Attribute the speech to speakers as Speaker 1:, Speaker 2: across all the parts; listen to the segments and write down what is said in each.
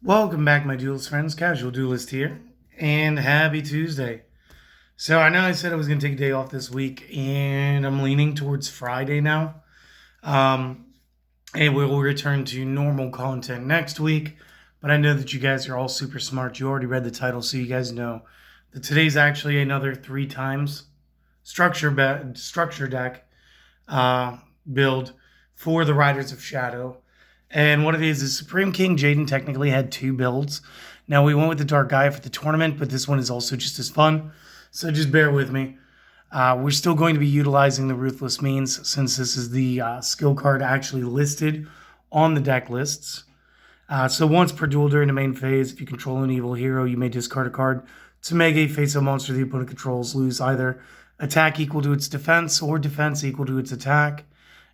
Speaker 1: Welcome back, my duelist friends. Casual Duelist here, and happy Tuesday. So I know I said I was going to take a day off this week, and I'm leaning towards Friday now. Um, and we will return to normal content next week. But I know that you guys are all super smart. You already read the title, so you guys know that today's actually another 3 times structure deck uh, build for the Riders of Shadow. And what it is Supreme King Jaden technically had 2 builds. Now we went with the Dark Gaia for the tournament, but this one is also just as fun. So just bear with me. We're still going to be utilizing the Ruthless Means since this is the skill card actually listed on the deck lists. So once per duel during the main phase, if you control an evil hero, you may discard a card to make a face-up monster the opponent controls lose either attack equal to its defense or defense equal to its attack.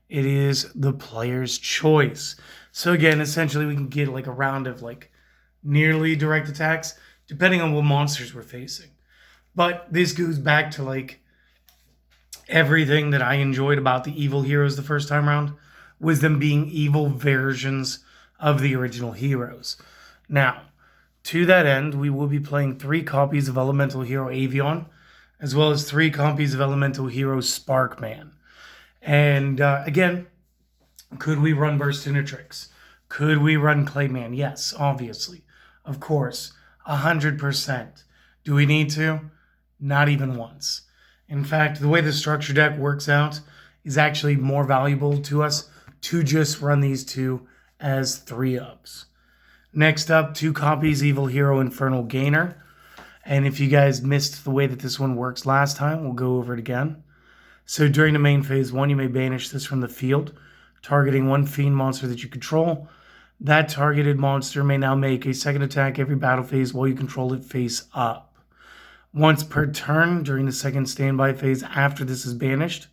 Speaker 1: It is the player's choice. So again, essentially we can get like a round of like nearly direct attacks depending on what monsters we're facing. But this goes back to like everything that I enjoyed about the evil heroes the first time around was them being evil versions of the original heroes. Now, to that end, we will be playing 3 copies of Elemental Hero Avion, as well as 3 copies of Elemental Hero Sparkman. And again, could we run Burst into Tricks? Could we run Clayman? Yes, obviously. Of course. 100%. Do we need to? Not even once. In fact, the way the structure deck works out is actually more valuable to us to just run these 2 as 3-ups. Next up, 2 copies Evil Hero Infernal Gainer. And if you guys missed the way that this one works last time, we'll go over it again. So during the main phase 1, you may banish this from the field, targeting 1 fiend monster that you control. That targeted monster may now make a second attack every battle phase while you control it face up. Once per turn during the second standby phase after this is banished,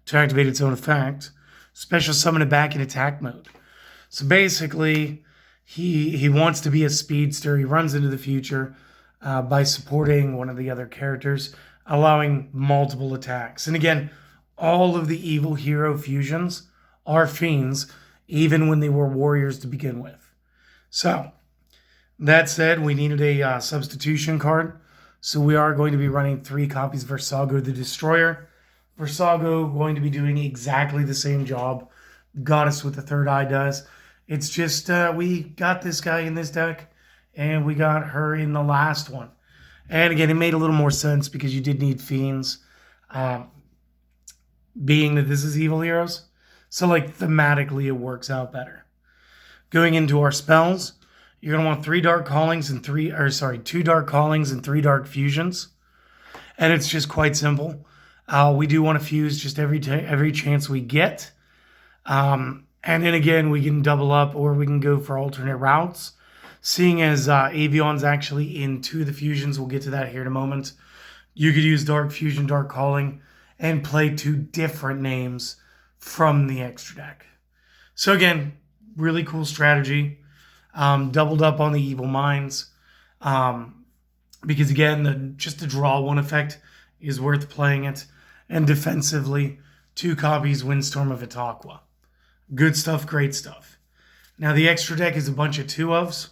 Speaker 1: to activate its own effect, special summon it back in attack mode. So basically, he wants to be a speedster. He runs into the future by supporting one of the other characters, allowing multiple attacks. And again, all of the evil hero fusions are fiends, even when they were warriors to begin with. So, that said, we needed a substitution card. So we are going to be running 3 copies of Versago the Destroyer. Versago going to be doing exactly the same job Goddess with the Third Eye does. It's just we got this guy in this deck, and we got her in the last one. And again, it made a little more sense because you did need fiends, being that this is evil heroes. So like thematically, it works out better. Going into our spells, you're gonna want 2 dark callings and 3 dark fusions, and it's just quite simple. We do want to fuse just every chance we get, and then again we can double up or we can go for alternate routes. Seeing as Avion's actually in 2 of the fusions, we'll get to that here in a moment. You could use Dark Fusion, Dark Calling, and play 2 different names from the extra deck. So again, really cool strategy. Doubled up on the Evil Minds. Because again, just the draw 1 effect is worth playing it. And defensively, 2 copies Windstorm of Itaqua. Good stuff, great stuff. Now the extra deck is a bunch of 2-ofs.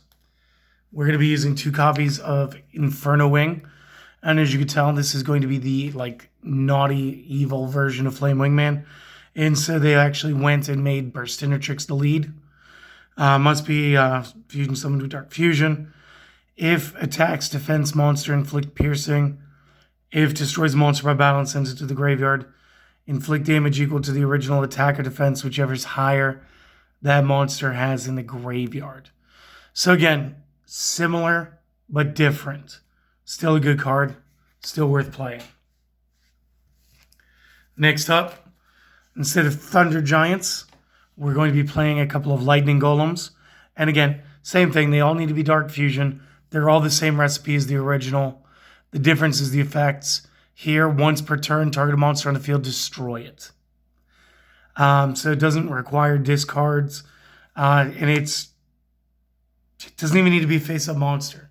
Speaker 1: We're going to be using 2 copies of Inferno Wing. And as you can tell, this is going to be the like naughty, evil version of Flame Wingman. And so they actually went and made Burstinatrix the lead. Must be fusion summoned with Dark Fusion. If attacks defense monster, inflict piercing. If destroys a monster by battle and sends it to the graveyard, inflict damage equal to the original attack or defense, whichever is higher that monster has in the graveyard. So again, similar but different. Still a good card. Still worth playing. Next up, instead of Thunder Giants, we're going to be playing a couple of Lightning Golems. And again, same thing. They all need to be Dark Fusion. They're all the same recipe as the original. The difference is the effects. Here, once per turn, target a monster on the field, destroy it. So it doesn't require discards. And it doesn't even need to be a face-up monster.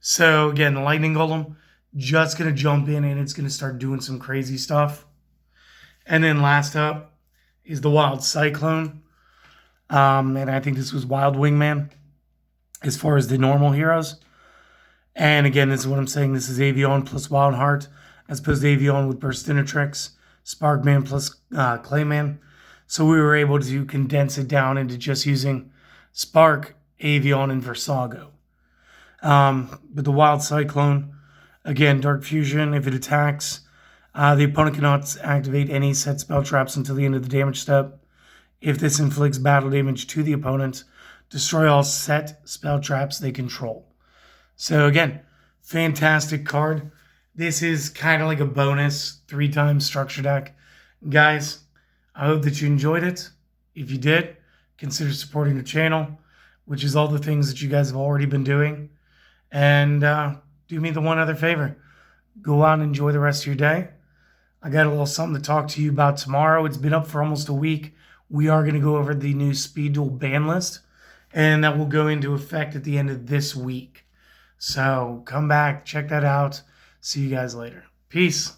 Speaker 1: So again, the Lightning Golem just going to jump in and it's going to start doing some crazy stuff. And then last up is the Wild Cyclone. And I think this was Wild Wingman. as far as the normal heroes. And again, this is what I'm saying. This is Avion plus Wild Heart, as opposed to Avion with Burstinatrix, Sparkman plus Clayman. So we were able to condense it down into just using Spark, Avion, and Versago. But the Wild Cyclone, again, Dark Fusion, if it attacks, the opponent cannot activate any set spell traps until the end of the damage step. If this inflicts battle damage to the opponent, destroy all set spell traps they control. So again, fantastic card. This is kind of like a bonus 3-time structure deck. Guys, I hope that you enjoyed it. If you did, consider supporting the channel, which is all the things that you guys have already been doing. And do me the one other favor. Go out and enjoy the rest of your day. I got a little something to talk to you about tomorrow. It's been up for almost a week. We are going to go over the new Speed Duel ban list, and that will go into effect at the end of this week. So come back, check that out. See you guys later. Peace.